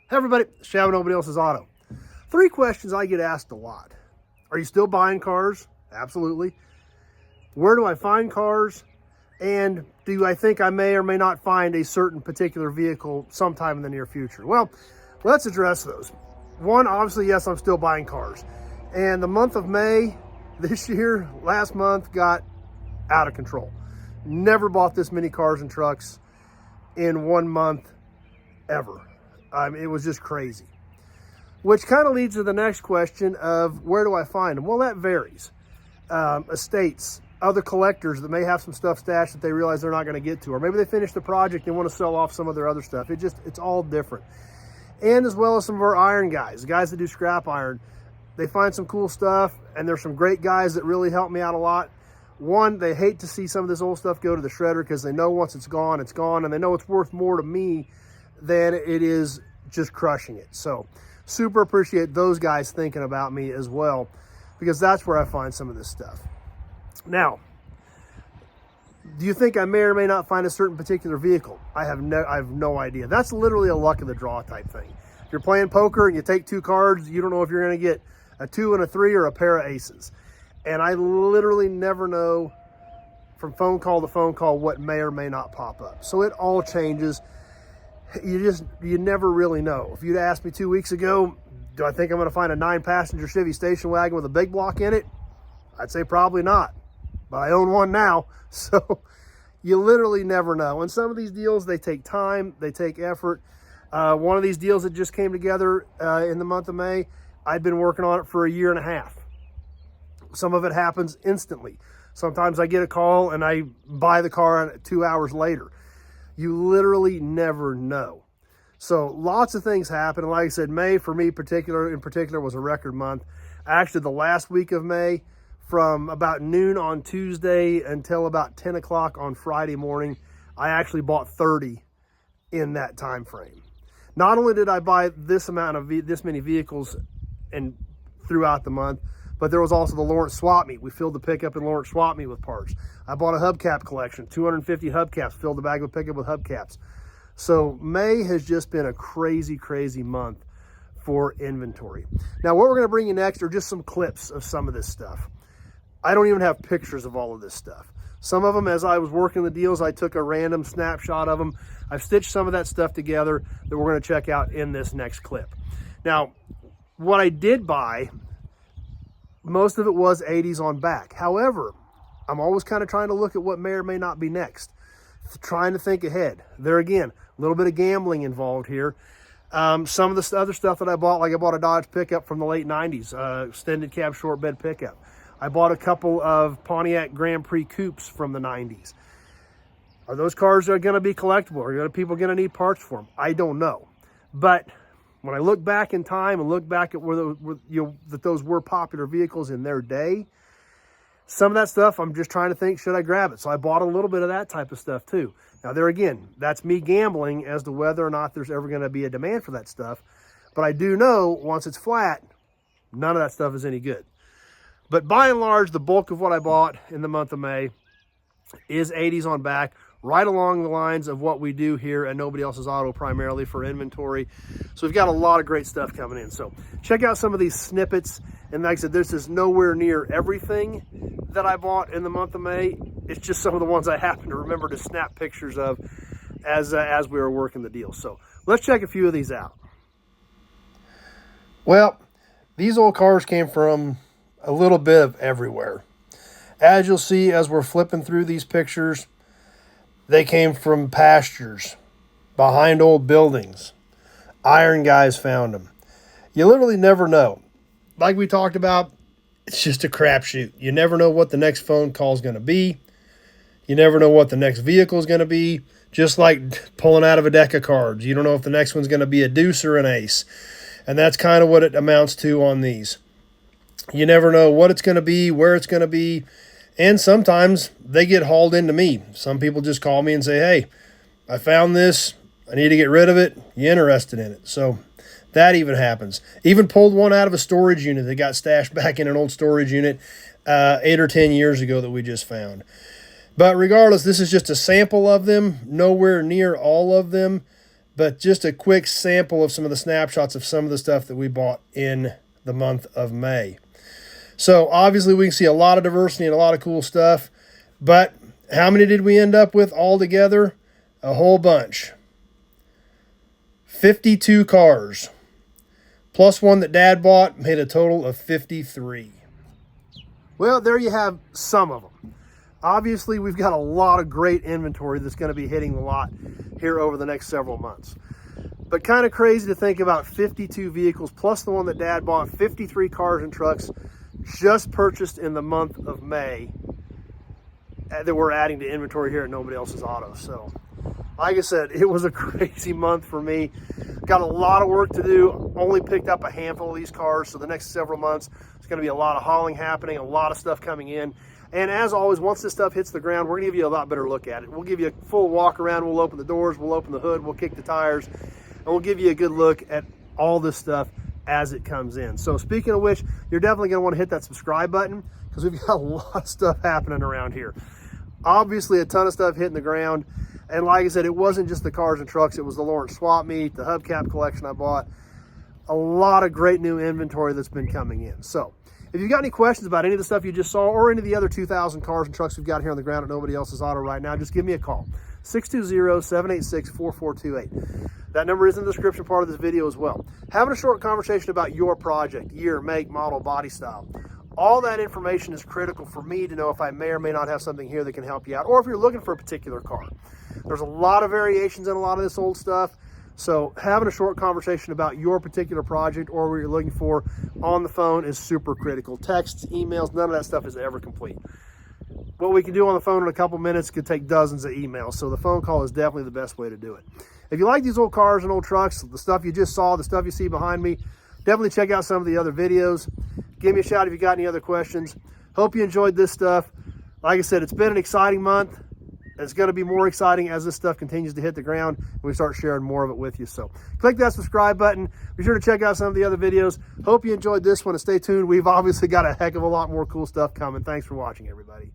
Hey everybody, Shabba Nobody Else's Auto. 3 questions I get asked a lot. Are you still buying cars? Absolutely. Where do I find cars? And do I think I may or may not find a certain particular vehicle sometime in the near future? Well, let's address those. One, obviously, yes, I'm still buying cars. And the month of May this year, last month, got out of control. Never bought this many cars and trucks in 1 month ever. It was just crazy. Which kind of leads to the next question of where do I find them? Well, that varies. Estates, other collectors that may have some stuff stashed that they realize they're not going to get to, or maybe they finished the project and want to sell off some of their other stuff. It's all different. And as well as some of our iron guys, guys that do scrap iron, they find some cool stuff, and there's some great guys that really help me out a lot. One, they hate to see some of this old stuff go to the shredder because they know once it's gone, and they know it's worth more to me than it is just crushing it. So super appreciate those guys thinking about me as well, because that's where I find some of this stuff. Now, do you think I may or may not find a certain particular vehicle? I have no idea. That's literally a luck of the draw type thing. If you're playing poker and you take 2 cards, you don't know if you're going to get a 2 and a 3 or a pair of aces. And I literally never know from phone call to phone call what may or may not pop up. So it all changes. You never really know. If you'd asked me 2 weeks ago, do I think I'm going to find a 9-passenger Chevy station wagon with a big block in it? I'd say probably not, but I own one now. So you literally never know. And some of these deals, they take time, they take effort. One of these deals that just came together in the month of May, I'd been working on it for a year and a half. Some of it happens instantly. Sometimes I get a call and I buy the car 2 hours later. You literally never know. So lots of things happen. And like I said, May for me in particular was a record month. Actually, the last week of May, from about noon on Tuesday until about 10 o'clock on Friday morning, I actually bought 30 in that time frame. Not only did I buy this many vehicles and throughout the month, but there was also the Lawrence Swap Meet. We filled the pickup in Lawrence Swap Meet with parts. I bought a hubcap collection, 250 hubcaps, filled the bag of pickup with hubcaps. So May has just been a crazy, crazy month for inventory. Now, what we're gonna bring you next are just some clips of some of this stuff. I don't even have pictures of all of this stuff. Some of them, as I was working the deals, I took a random snapshot of them. I've stitched some of that stuff together that we're gonna check out in this next clip. Now, what I did buy, most of it was 80s on back. However, I'm always kind of trying to look at what may or may not be next. Trying to think ahead. There again, a little bit of gambling involved here. Some of the other stuff that I bought, like I bought a Dodge pickup from the late 90s, extended cab short bed pickup. I bought a couple of Pontiac Grand Prix coupes from the 90s. Are those cars going to be collectible? Are people going to need parts for them? I don't know. But when I look back in time and look back at that those were popular vehicles in their day, some of that stuff, I'm just trying to think, should I grab it? So I bought a little bit of that type of stuff too. Now there again, that's me gambling as to whether or not there's ever going to be a demand for that stuff. But I do know once it's flat, none of that stuff is any good. But by and large, the bulk of what I bought in the month of May is 80s on back, right along the lines of what we do here at Nobody Else's Auto, primarily for inventory. So we've got a lot of great stuff coming in. So check out some of these snippets. And like I said, this is nowhere near everything that I bought in the month of May. It's just some of the ones I happen to remember to snap pictures of as we were working the deal. So let's check a few of these out. Well, these old cars came from a little bit of everywhere. As you'll see, as we're flipping through these pictures, they came from pastures, behind old buildings. Iron guys found them. You literally never know. Like we talked about, it's just a crapshoot. You never know what the next phone call is going to be. You never know what the next vehicle is going to be. Just like pulling out of a deck of cards. You don't know if the next one's going to be a deuce or an ace. And that's kind of what it amounts to on these. You never know what it's going to be, where it's going to be. And sometimes they get hauled into me. Some people just call me and say, hey, I found this. I need to get rid of it. You interested in it? So that even happens. Even pulled one out of a storage unit that got stashed back in an old storage unit 8 or 10 years ago that we just found. But regardless, this is just a sample of them. Nowhere near all of them. but just a quick sample of some of the snapshots of some of the stuff that we bought in the month of May. So obviously we can see a lot of diversity and a lot of cool stuff, but how many did we end up with all together? A whole bunch. 52 cars, plus one that Dad bought, made a total of 53. Well, there you have some of them. Obviously, we've got a lot of great inventory that's going to be hitting the lot here over the next several months. But kind of crazy to think about 52 vehicles, plus the one that Dad bought, 53 cars and trucks just purchased in the month of May that we're adding to inventory here at Nobody Else's Auto. So, like I said, it was a crazy month for me. Got a lot of work to do. Only picked up a handful of these cars, so the next several months, there's going to be a lot of hauling happening, a lot of stuff coming in. And as always, once this stuff hits the ground, we're going to give you a lot better look at it. We'll give you a full walk around. We'll open the doors. We'll open the hood. We'll kick the tires. And we'll give you a good look at all this stuff as it comes in. So speaking of which, you're definitely going to want to hit that subscribe button because we've got a lot of stuff happening around here. Obviously, a ton of stuff hitting the ground. And like I said, it wasn't just the cars and trucks. It was the Lawrence Swap Meet, the hubcap collection I bought. A lot of great new inventory that's been coming in. So if you've got any questions about any of the stuff you just saw or any of the other 2,000 cars and trucks we've got here on the ground at Nobody Else's Auto right now, just give me a call. 620-786-4428. That number is in the description part of this video as well. Having a short conversation about your project, year, make, model, body style. All that information is critical for me to know if I may or may not have something here that can help you out, or if you're looking for a particular car. There's a lot of variations in a lot of this old stuff. So having a short conversation about your particular project or what you're looking for on the phone is super critical. Texts, emails, none of that stuff is ever complete. What we can do on the phone in a couple minutes could take dozens of emails. So the phone call is definitely the best way to do it. If you like these old cars and old trucks, the stuff you just saw, the stuff you see behind me, definitely check out some of the other videos. Give me a shout if you got any other questions. Hope you enjoyed this stuff. Like I said, it's been an exciting month. It's going to be more exciting as this stuff continues to hit the ground and we start sharing more of it with you. So click that subscribe button. Be sure to check out some of the other videos. Hope you enjoyed this one and stay tuned. We've obviously got a heck of a lot more cool stuff coming. Thanks for watching, everybody.